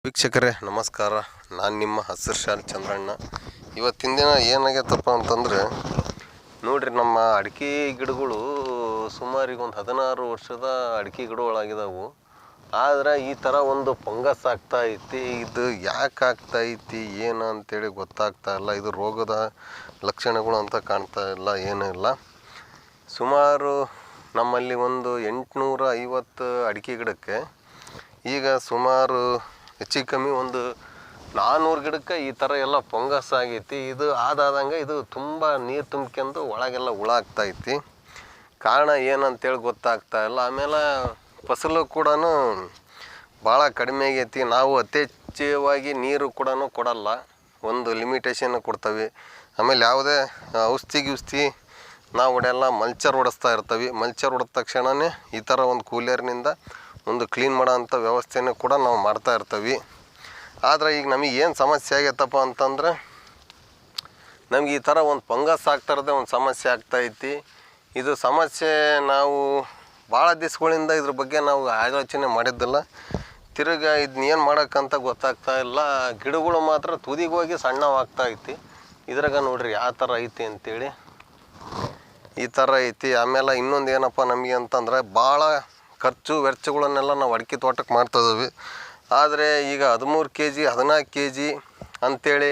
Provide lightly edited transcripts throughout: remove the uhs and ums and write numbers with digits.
ವೀಕ್ಷಕರೇ ನಮಸ್ಕಾರ. ನಾನು ನಿಮ್ಮ ಹಸಿರು ಶಾಲೆ ಚಂದ್ರಣ್ಣ. ಇವತ್ತಿನ ದಿನ ಏನಾಗೈತಪ್ಪ ಅಂತಂದರೆ ನೋಡ್ರಿ, ನಮ್ಮ ಅಡಿಕೆ ಗಿಡಗಳು ಸುಮಾರಿಗೆ ಒಂದು 16 ವರ್ಷದ ಅಡಿಕೆ ಗಿಡಗಳಾಗಿದ್ದಾವೆ. ಆದರೆ ಈ ಥರ ಒಂದು ಫಂಗಸ್ ಆಗ್ತಾಯಿತಿ. ಇದು ಯಾಕೆ ಆಗ್ತಾಯಿತಿ ಏನು ಅಂತೇಳಿ ಗೊತ್ತಾಗ್ತಾ ಇಲ್ಲ. ಇದು ರೋಗದ ಲಕ್ಷಣಗಳು ಅಂತ ಕಾಣ್ತಾ ಇಲ್ಲ, ಏನೂ ಇಲ್ಲ. ಸುಮಾರು ನಮ್ಮಲ್ಲಿ ಒಂದು 850 ಅಡಿಕೆ ಗಿಡಕ್ಕೆ ಈಗ ಸುಮಾರು ಹೆಚ್ಚು ಕಮ್ಮಿ ಒಂದು 400 ಗಿಡಕ್ಕೆ ಈ ಥರ ಎಲ್ಲ ಫಂಗಸ್ ಆಗೈತಿ. ಇದು ಆದಂಗೆ ಇದು ತುಂಬ ನೀರು ತುಂಬ್ಕೊಂಡು ಒಳಗೆಲ್ಲ ಹುಳ ಆಗ್ತಾಯಿತಿ. ಕಾರಣ ಏನಂತೇಳಿ ಗೊತ್ತಾಗ್ತಾ ಇಲ್ಲ. ಆಮೇಲೆ ಫಸಲು ಕೂಡ ಭಾಳ ಕಡಿಮೆ ಆಗೈತಿ. ನಾವು ಯಥೇಚ್ಛವಾಗಿ ನೀರು ಕೂಡ ಕೊಡಲ್ಲ, ಒಂದು ಲಿಮಿಟೇಷನ್ ಕೊಡ್ತೀವಿ. ಆಮೇಲೆ ಯಾವುದೇ ಔಷಧಿ ನಾವು ಹೊಡೆಯಲ್ಲ, ಮಲ್ಚರ್ ಹೊಡೆಸ್ತಾ ಇರ್ತೀವಿ. ಮಲ್ಚರ್ ಹೊಡೆದ ತಕ್ಷಣವೇ ಈ ಥರ ಒಂದು ಕೂಲರ್ನಿಂದ ಒಂದು ಕ್ಲೀನ್ ಮಾಡೋ ಅಂಥ ವ್ಯವಸ್ಥೆನೂ ಕೂಡ ನಾವು ಮಾಡ್ತಾ ಇರ್ತೀವಿ. ಆದರೆ ಈಗ ನಮಗೆ ಏನು ಸಮಸ್ಯೆ ಆಗೈತಪ್ಪ ಅಂತಂದ್ರೆ, ನಮ್ಗೆ ಈ ಥರ ಒಂದು ಫಂಗಸ್ ಆಗ್ತಾರದೇ ಒಂದು ಸಮಸ್ಯೆ ಆಗ್ತಾಯಿತಿ. ಇದು ಸಮಸ್ಯೆ ನಾವು ಭಾಳ ದಿವ್ಸಗಳಿಂದ ಇದ್ರ ಬಗ್ಗೆ ನಾವು ಆಲೋಚನೆ ಮಾಡಿದ್ದಿಲ್ಲ. ತಿರುಗಿ ಇದನ್ನ ಏನು ಮಾಡೋಕ್ಕಂತ ಗೊತ್ತಾಗ್ತಾ ಇಲ್ಲ. ಗಿಡಗಳು ಮಾತ್ರ ತುದಿಗೆ ಹೋಗಿ ಸಣ್ಣವಾಗ್ತಾಯಿತಿ. ಇದ್ರಾಗ ನೋಡ್ರಿ ಯಾವ ಥರ ಐತಿ ಅಂತೇಳಿ, ಈ ಥರ ಐತಿ. ಆಮೇಲೆ ಇನ್ನೊಂದು ಏನಪ್ಪ ನಮಗೆ ಅಂತಂದರೆ, ಭಾಳ ಖರ್ಚು ವೆಚ್ಚಗಳನ್ನೆಲ್ಲ ನಾವು ಅಡಿಕೆ ತೋಟಕ್ಕೆ ಮಾಡ್ತಾಯಿದ್ದೀವಿ. ಆದರೆ ಈಗ 13 kg 14 kg ಅಂಥೇಳಿ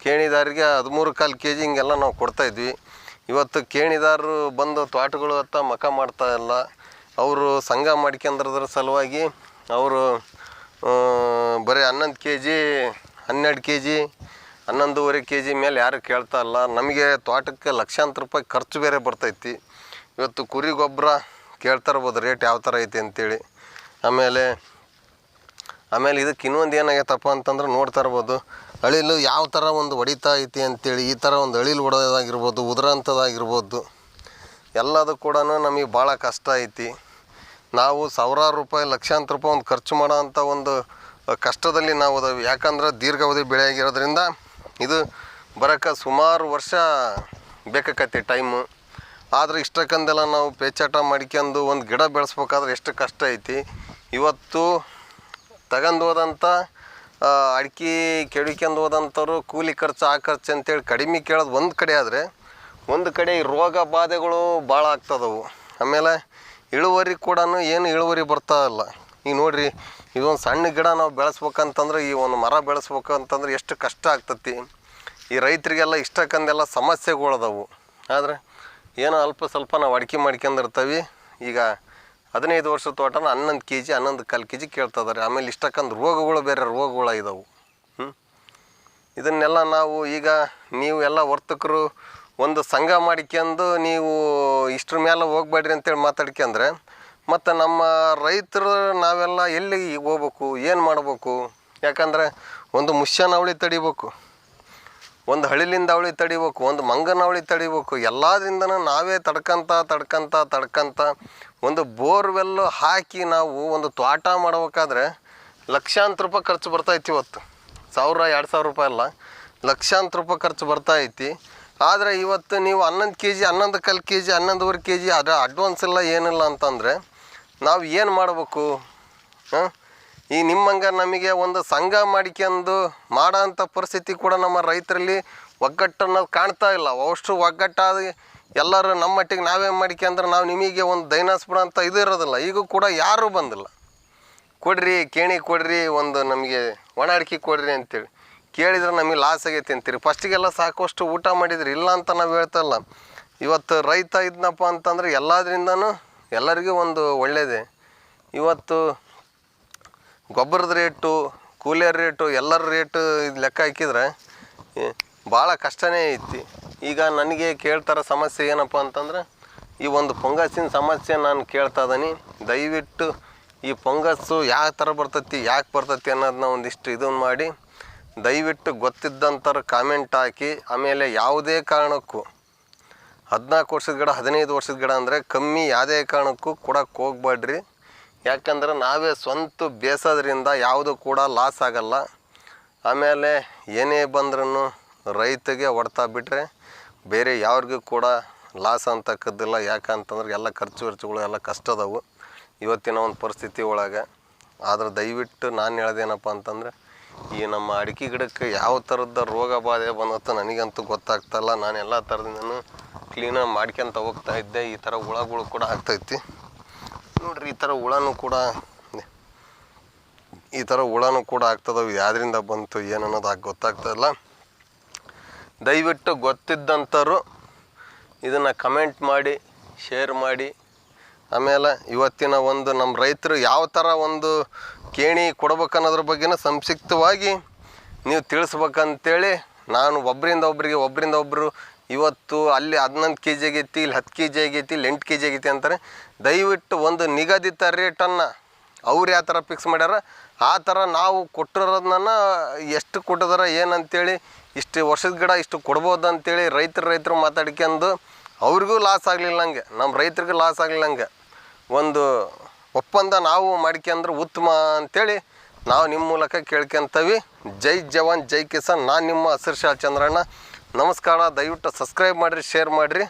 ಕೇಣಿದಾರಿಗೆ 13 kg ಹಿಂಗೆಲ್ಲ ನಾವು ಕೊಡ್ತಾಯಿದ್ವಿ. ಇವತ್ತು ಕೇಣಿದಾರರು ಬಂದು ತೋಟಗಳು ಹತ್ತ ಮಖ ಮಾಡ್ತಾಯಿಲ್ಲ. ಅವರು ಸಂಘ ಮಾಡ್ಕೊಂಡ್ರದ್ರ ಸಲುವಾಗಿ ಅವರು ಬರೀ 11 kg 12 kg 11.5 kg ಮೇಲೆ ಯಾರು ಕೇಳ್ತಾ ಇಲ್ಲ. ನಮಗೆ ತೋಟಕ್ಕೆ ಲಕ್ಷಾಂತರ ರೂಪಾಯಿ ಖರ್ಚು ಬೇರೆ ಬರ್ತೈತಿ. ಇವತ್ತು ಕುರಿ ಗೊಬ್ಬರ ಕೇಳ್ತಾ ಇರ್ಬೋದು ರೇಟ್ ಯಾವ ಥರ ಐತಿ ಅಂತೇಳಿ. ಆಮೇಲೆ ಇದಕ್ಕೆ ಇನ್ನೊಂದು ಏನಾಗೈತಪ್ಪ ಅಂತಂದ್ರೆ ನೋಡ್ತಾ ಇರ್ಬೋದು, ಅಳಿಲು ಯಾವ ಥರ ಒಂದು ಹೊಡಿತಾ ಐತಿ ಅಂತೇಳಿ. ಈ ಥರ ಒಂದು ಅಳಿಲು ಹೊಡೋದಾಗಿರ್ಬೋದು, ಉದುರಂಥದ್ದಾಗಿರ್ಬೋದು, ಎಲ್ಲದು ಕೂಡ ನಮಗೆ ಭಾಳ ಕಷ್ಟ ಐತಿ. ನಾವು ಸಾವಿರಾರು ರೂಪಾಯಿ ಲಕ್ಷಾಂತರ ರೂಪಾಯಿ ಒಂದು ಖರ್ಚು ಮಾಡೋ ಅಂಥ ಒಂದು ಕಷ್ಟದಲ್ಲಿ ನಾವು ಅದಾವೆ. ಯಾಕಂದ್ರೆ ದೀರ್ಘಾವಧಿ ಬೆಳೆ ಆಗಿರೋದ್ರಿಂದ ಇದು ಬರೋಕ್ಕೆ ಸುಮಾರು ವರ್ಷ ಬೇಕಾಕತಿ ಟೈಮು. ಆದರೆ ಇಷ್ಟಕ್ಕಂದೆಲ್ಲ ನಾವು ಪೇಚಾಟ ಮಾಡ್ಕೊಂಡು ಒಂದು ಗಿಡ ಬೆಳೆಸ್ಬೇಕಾದ್ರೆ ಎಷ್ಟು ಕಷ್ಟ ಐತಿ. ಇವತ್ತು ತಗೊಂಡು ಹೋದಂಥ ಅಡಿಕೆ ಕೆಡಿಕೊಂಡು ಹೋದಂಥವ್ರು ಕೂಲಿ ಖರ್ಚು ಆ ಖರ್ಚು ಅಂತೇಳಿ ಕಡಿಮೆ ಕೇಳೋದು ಒಂದು ಕಡೆ. ಆದರೆ ಒಂದು ಕಡೆ ಈ ರೋಗ ಬಾಧೆಗಳು ಭಾಳ ಆಗ್ತದವು. ಆಮೇಲೆ ಇಳುವರಿ ಕೂಡ ಏನು ಇಳುವರಿ ಬರ್ತಾ ಇಲ್ಲ. ಈಗ ನೋಡಿರಿ, ಇದೊಂದು ಸಣ್ಣ ಗಿಡ ನಾವು ಬೆಳೆಸ್ಬೇಕಂತಂದ್ರೆ, ಈ ಒಂದು ಮರ ಬೆಳೆಸ್ಬೇಕಂತಂದ್ರೆ ಎಷ್ಟು ಕಷ್ಟ ಆಗ್ತತಿ. ಈ ರೈತರಿಗೆಲ್ಲ ಇಷ್ಟಕ್ಕಂದೆಲ್ಲ ಸಮಸ್ಯೆಗಳದವು. ಆದರೆ ಏನೋ ಅಲ್ಪ ಸ್ವಲ್ಪ ನಾವು ಅಡಿಕೆ ಮಾಡ್ಕೊಂಡಿರ್ತೀವಿ. ಈಗ 15 ವರ್ಷದ ತೋಟನ 11 kg 11.25 kg ಕೇಳ್ತಿದ್ದಾರೆ. ಆಮೇಲೆ ಇಷ್ಟಕ್ಕಂದು ರೋಗಗಳು ಬೇರೆ ರೋಗಗಳಾಗಿದ್ದಾವೆ. ಇದನ್ನೆಲ್ಲ ನಾವು ಈಗ ನೀವು ಎಲ್ಲ ವರ್ತಕರು ಒಂದು ಸಂಘ ಮಾಡ್ಕೊಂಡು ನೀವು ಇಷ್ಟ್ರ ಮೇಲೆ ಹೋಗ್ಬೇಡ್ರಿ ಅಂತೇಳಿ ಮಾತಾಡ್ಕೊಂಡ್ರೆ, ಮತ್ತು ನಮ್ಮ ರೈತರು ನಾವೆಲ್ಲ ಎಲ್ಲಿ ಹೋಗ್ಬೇಕು, ಏನು ಮಾಡ್ಬೇಕು? ಯಾಕಂದರೆ ಒಂದು ಮುಷ್ಯನ ಅವಳಿ ತಡಿಬೇಕು, ಒಂದು ಹಳಿಲಿಂದ ಅವಳಿ ತಡಿಬೇಕು, ಒಂದು ಮಂಗನ ಅವಳಿ ತಡಿಬೇಕು. ಎಲ್ಲದರಿಂದನೂ ನಾವೇ ತಡ್ಕಂತ ಒಂದು ಬೋರ್ವೆಲ್ಲು ಹಾಕಿ ನಾವು ಒಂದು ತೋಟ ಮಾಡ್ಬೇಕಾದ್ರೆ ಲಕ್ಷಾಂತರ ರೂಪಾಯಿ ಖರ್ಚು ಬರ್ತಾಯಿತ್ತು. ಇವತ್ತು 1000-2000 ರೂಪಾಯಿ ಅಲ್ಲ, ಲಕ್ಷಾಂತರ ರೂಪಾಯಿ ಖರ್ಚು ಬರ್ತಾಯಿತ್ತು. ಆದರೆ ಇವತ್ತು ನೀವು 11 kg 11.25 kg 11.5 kg ಅದು ಅಡ್ವಾನ್ಸ್ ಇಲ್ಲ ಏನಿಲ್ಲ ಅಂತಂದರೆ ನಾವು ಏನು ಮಾಡಬೇಕು? ಈ ನಿಮ್ಮಂಗೆ ನಮಗೆ ಒಂದು ಸಂಘ ಮಾಡಿಕೊಂಡು ಮಾಡೋ ಅಂಥ ಪರಿಸ್ಥಿತಿ ಕೂಡ ನಮ್ಮ ರೈತರಲ್ಲಿ ಒಗ್ಗಟ್ಟನ್ನು ಕಾಣ್ತಾ ಇಲ್ಲ. ಅಷ್ಟು ಒಗ್ಗಟ್ಟಾದ ಎಲ್ಲರೂ ನಮ್ಮ ಮಟ್ಟಿಗೆ ನಾವೇ ಮಾಡ್ಕೊಂಡ್ರೆ ನಾವು ನಿಮಗೆ ಒಂದು ದೈನಾಸ್ಬಿಡ ಅಂತ ಇದು ಇರೋದಿಲ್ಲ. ಈಗೂ ಕೂಡ ಯಾರೂ ಬಂದಿಲ್ಲ. ಕೊಡ್ರಿ ಕೇಣಿ ಕೊಡ್ರಿ, ಒಂದು ನಮಗೆ ಒಣ ಅಡಿಕೆ ಕೊಡ್ರಿ ಅಂತೇಳಿ ಕೇಳಿದ್ರೆ ನಮಗೆ ಲಾಸ್ ಆಗೈತೆ ಅಂತೀರಿ. ಫಸ್ಟಿಗೆಲ್ಲ ಸಾಕಷ್ಟು ಊಟ ಮಾಡಿದ್ರಿ, ಇಲ್ಲ ಅಂತ ನಾವು ಹೇಳ್ತಾ ಇಲ್ಲ. ಇವತ್ತು ರೈತ ಇದ್ನಪ್ಪ ಅಂತಂದ್ರೆ ಎಲ್ಲದರಿಂದನೂ ಎಲ್ಲರಿಗೂ ಒಂದು ಒಳ್ಳೆಯದೇ. ಇವತ್ತು ಗೊಬ್ಬರದ ರೇಟು, ಕೂಲಿಯರ್ ರೇಟು, ಎಲ್ಲರ ರೇಟು ಇದು ಲೆಕ್ಕ ಹಾಕಿದ್ರೆ ಭಾಳ ಕಷ್ಟನೇ ಐತಿ. ಈಗ ನನಗೆ ಕೇಳ್ತಾರ ಸಮಸ್ಯೆ ಏನಪ್ಪ ಅಂತಂದ್ರೆ, ಈ ಒಂದು ಫಂಗಸ್ಸಿನ ಸಮಸ್ಯೆ ನಾನು ಕೇಳ್ತಾ ಇದ್ದೀನಿ. ದಯವಿಟ್ಟು ಈ ಫಂಗಸ್ಸು ಯಾವ ಥರ ಬರ್ತೈತಿ, ಯಾಕೆ ಬರ್ತೈತಿ ಅನ್ನೋದನ್ನ ಒಂದಿಷ್ಟು ಇದನ್ನು ಮಾಡಿ ದಯವಿಟ್ಟು ಗೊತ್ತಿದ್ದಂಥವ್ರು ಕಾಮೆಂಟ್ ಹಾಕಿ. ಆಮೇಲೆ ಯಾವುದೇ ಕಾರಣಕ್ಕೂ 14 ವರ್ಷದ ಗಿಡ 15 ವರ್ಷದ ಗಿಡ ಅಂದರೆ ಕಮ್ಮಿ ಯಾವುದೇ ಕಾರಣಕ್ಕೂ ಕೊಡೋಕ್ಕೆ ಹೋಗ್ಬೇಡ್ರಿ. ಯಾಕಂದ್ರೆ ನಾವೇ ಸ್ವಂತ ಬೇಸೋದ್ರಿಂದ ಯಾವುದು ಕೂಡ ಲಾಸ್ ಆಗಲ್ಲ. ಆಮೇಲೆ ಏನೇ ಬಂದ್ರೂ ರೈತಗೆ ಹೊಡ್ತಾ ಬಿಟ್ಟರೆ ಬೇರೆ ಯಾರಿಗೂ ಕೂಡ ಲಾಸ್ ಅಂತಕ್ಕದ್ದಿಲ್ಲ. ಯಾಕಂತಂದ್ರೆ ಎಲ್ಲ ಖರ್ಚು ವೆಚ್ಚಗಳು ಎಲ್ಲ ಕಷ್ಟ ಅದಾವು ಇವತ್ತಿನ ಒಂದು ಪರಿಸ್ಥಿತಿ ಒಳಗೆ. ಆದ್ರೆ ದಯವಿಟ್ಟು ನಾನು ಹೇಳೋದೇನಪ್ಪ ಅಂತಂದರೆ ಈ ನಮ್ಮ ಅಡಿಕೆ ಗಿಡಕ್ಕೆ ಯಾವ ಥರದ ರೋಗ ಬಾಧೆ ಬಂದತ್ತ ನನಗಂತೂ ಗೊತ್ತಾಗ್ತಾಯಿಲ್ಲ. ನಾನು ಎಲ್ಲ ಥರದಿಂದನೂ ಕ್ಲೀನಾಗಿ ಮಾಡ್ಕೊತ ಹೋಗ್ತಾ ಇದ್ದೆ. ಈ ಥರ ಹುಳಗಳು ಕೂಡ ಆಗ್ತೈತಿ ನೋಡ್ರಿ. ಈ ಥರ ಹುಳನೂ ಕೂಡ ಆಗ್ತದವು. ಯಾವ್ದ್ರಿಂದ ಬಂತು ಏನು ಅನ್ನೋದು ಗೊತ್ತಾಗ್ತಾಯಿಲ್ಲ. ದಯವಿಟ್ಟು ಗೊತ್ತಿದ್ದಂಥವ್ರು ಇದನ್ನು ಕಮೆಂಟ್ ಮಾಡಿ, ಶೇರ್ ಮಾಡಿ. ಆಮೇಲೆ ಇವತ್ತಿನ ಒಂದು ನಮ್ಮ ರೈತರು ಯಾವ ಥರ ಒಂದು ಕೇಣಿ ಕೊಡ್ಬೇಕನ್ನೋದ್ರ ಬಗ್ಗೆನೂ ಸಂಕ್ಷಿಪ್ತವಾಗಿ ನೀವು ತಿಳಿಸ್ಬೇಕಂತೇಳಿ ನಾನು ಒಬ್ಬರಿಂದ ಒಬ್ಬರು ಇವತ್ತು ಅಲ್ಲಿ 11 kg ಆಗೈತಿ, ಇಲ್ಲಿ 10 kg ಆಗೈತಿ, ಇಲ್ಲಿ 8 kg ಆಗೈತಿ ಅಂತಾರೆ. ದಯವಿಟ್ಟು ಒಂದು ನಿಗದಿತ ರೇಟನ್ನು ಅವ್ರು ಯಾವ ಥರ ಫಿಕ್ಸ್ ಮಾಡ್ಯಾರ ಆ ಥರ ನಾವು ಕೊಟ್ಟಿರೋದನ್ನ ಎಷ್ಟು ಕೊಟ್ಟಿದಾರ ಏನಂತೇಳಿ, ಇಷ್ಟು ವರ್ಷದ ಗಿಡ ಇಷ್ಟು ಕೊಡ್ಬೋದು ಅಂತೇಳಿ ರೈತರು ಮಾತಾಡ್ಕೊಂಡು ಅವ್ರಿಗೂ ಲಾಸ್ ಆಗಲಿಲ್ಲಂಗೆ, ನಮ್ಮ ರೈತರಿಗೂ ಲಾಸ್ ಆಗಲಿಲ್ಲಂಗೆ ಒಂದು ಒಪ್ಪಂದ ನಾವು ಮಾಡ್ಕೊಂಡ್ರೆ ಉತ್ತಮ ಅಂಥೇಳಿ ನಾವು ನಿಮ್ಮ ಮೂಲಕ ಕೇಳ್ಕೊಂತೀವಿ. ಜೈ ಜವಾನ್ ಜೈ ಕಿಸಾನ್. ನಾನು ನಿಮ್ಮ ಹಸಿರು ಶಾಲ್ ಚಂದ್ರಣ್ಣ. ನಮಸ್ಕಾರ. ದಯವಿಟ್ಟು ಸಬ್ಸ್ಕ್ರೈಬ್ ಮಾಡಿರಿ, ಶೇರ್ ಮಾಡಿರಿ.